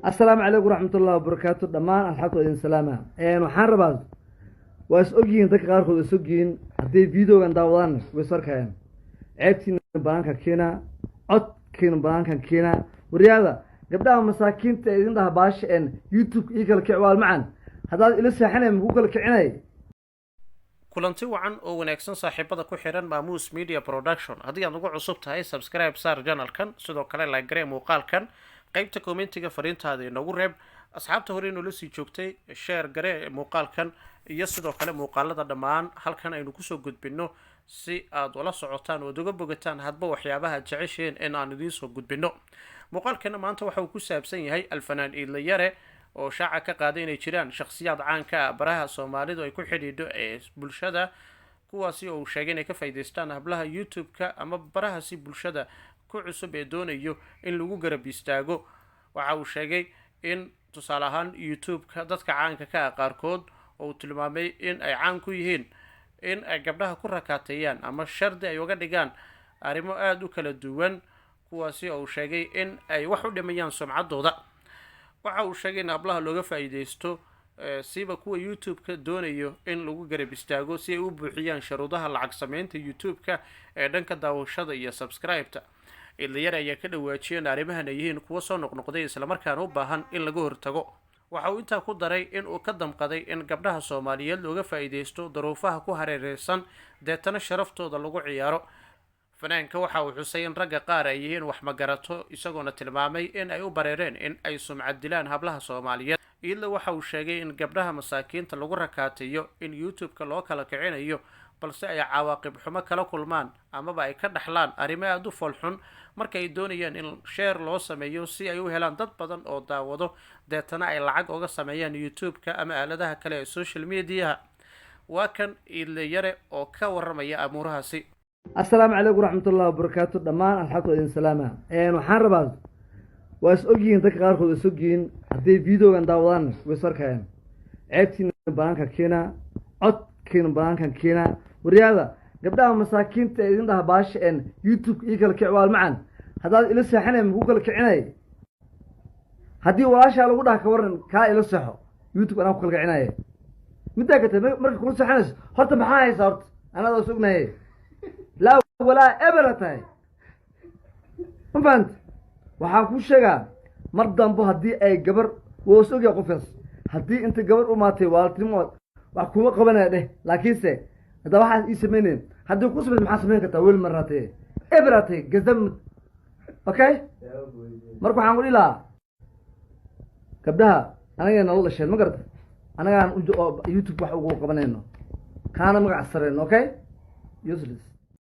السلام عليكم ورحمة الله وبركاته. دمان الحلقة إن سلامة. وحان رباط واسوجين دك غاركو واسوجين هدي فيديو عن داودان ويسار كيان عيبتين بانكا كينا عد كين بانكا كينا ورياضة قبلها مساكين تأذين ده باش إن يوتيوب إيكال كعوال معن هذا إلى ساحنا مقول كعناي kulanti wacan oo wanaagsan saaxiibada ku xiran Maamuus Media Production haddii aad ugu cusub tahay subscribe saar channelkan sidoo kale like garee muuqaalkan qaybta commentiga fariintaada inoogu reeb asxaabta hore inoo la sii joogtay share garee muuqaalkan iyo sidoo kale muuqaalada dhammaan halkan aynu kusoo gudbino si aad ula socotaan oo uga bogataan hadba waxyaabaha jecesheen in aan idiin soo gudbino muuqaalkana maanta waxa uu ku saabsan yahay alfanaan Iidlayare oo shaaca ka qaaday inay jiraan shakhsiyaad caan ka ah baraha Soomaalidu ay ku xidhiidho ee bulshada kuwaasi oo sheegay inay ka faa'iideystaan hablaha YouTube-ka ama barahaasi bulshada ku cusub ee doonayo in lagu garab istaago waxa uu sheegay in tusaale ahaan YouTube-ka dadka caanka ka ah qaarkood oo tilmaamay in ay caan ku yihiin in ay gabdhaha ku rakaateeyaan ama shardi ay uga dhigaan arrimo aad u kala duwan kuwaasi oo sheegay in ay wax u dhimayaan sumcaddooda waxa uu sheegay in hablaha looga faa'iideysto siba kuwa YouTube-ka doonayo in lagu garab istaago si ay u buuxiyaan sharuudaha lacag sameynta YouTube-ka ee dhanka daawashada iyo subscribe-ta Iidlayare ayaa ka dhawaajiyeen arrimahan ay yihiin kuwa soo noqnoqday isla markaana u baahan in laga hortago waxa uu intaa ku daray in uu ka damqaday in gabdhaha Soomaaliyeed looga faa'iideysto daruufaha ku hareereysan deetana sharaftooda lagu ciyaaro fanaanka waxa uu xusay in ragga qaar ay yihiin wax magarato isagoona tilmaamay in ay u bareereen in ay sumcad dilaan hablaha Soomaaliyeed Iidla waxa uu sheegay in gabdhaha masaakiinta lagu rakaateeyo in YouTube-ka loo kala kicinayo balse ay cawaaqib xumo kala kulmaan amaba ay ka dhaxlaan arrimo aad u foolxun marka ay doonayaan in share loo sameeyo si ay u helaan dad badan oo daawado deetana ay lacag uga sameeyaan YouTube-ka ama aaladaha kale ee social media waa kan Iidlayare oo ka waramaya amuurahaasi السلام عليكم ورحمة الله وبركاته. دمان الحلقة إن سلامة. وحان رباط واسوجين دك غاركو واسوجين هدي فيديو عن داودان ويسار كيان عيبتين بانكا كينا عد كين بانكا كينا ورياضة قبلها مساكين تأذين ده باش إن يوتيوب إيكال كعوال معن هذا إلى ساحنا مقول كعناي هدي وراشة لو ده كورن كا إلى ساحة يوتيوب أنا مقول كعناي متأكد مرة كل ساحنس حتى محاي صارت أنا ده سوقنا إيه لا ولا أبرتاي ما فهمت وحاكو شجع مردم به هدي أي جبر وسوق يقفز هدي أنت جبر وماتي والترمود وحكومة قبنا ده لكن سه هذا واحد يسمينين هدي قسم المحاسبين كتاول مرتين أبرتاي جزم أوكي مركو حنقول لا كبدها أنا جانا الله شيء ما قرأت أنا جانا يوتيوب وحقوق قبنا إنه كان مقعصرين أوكي useless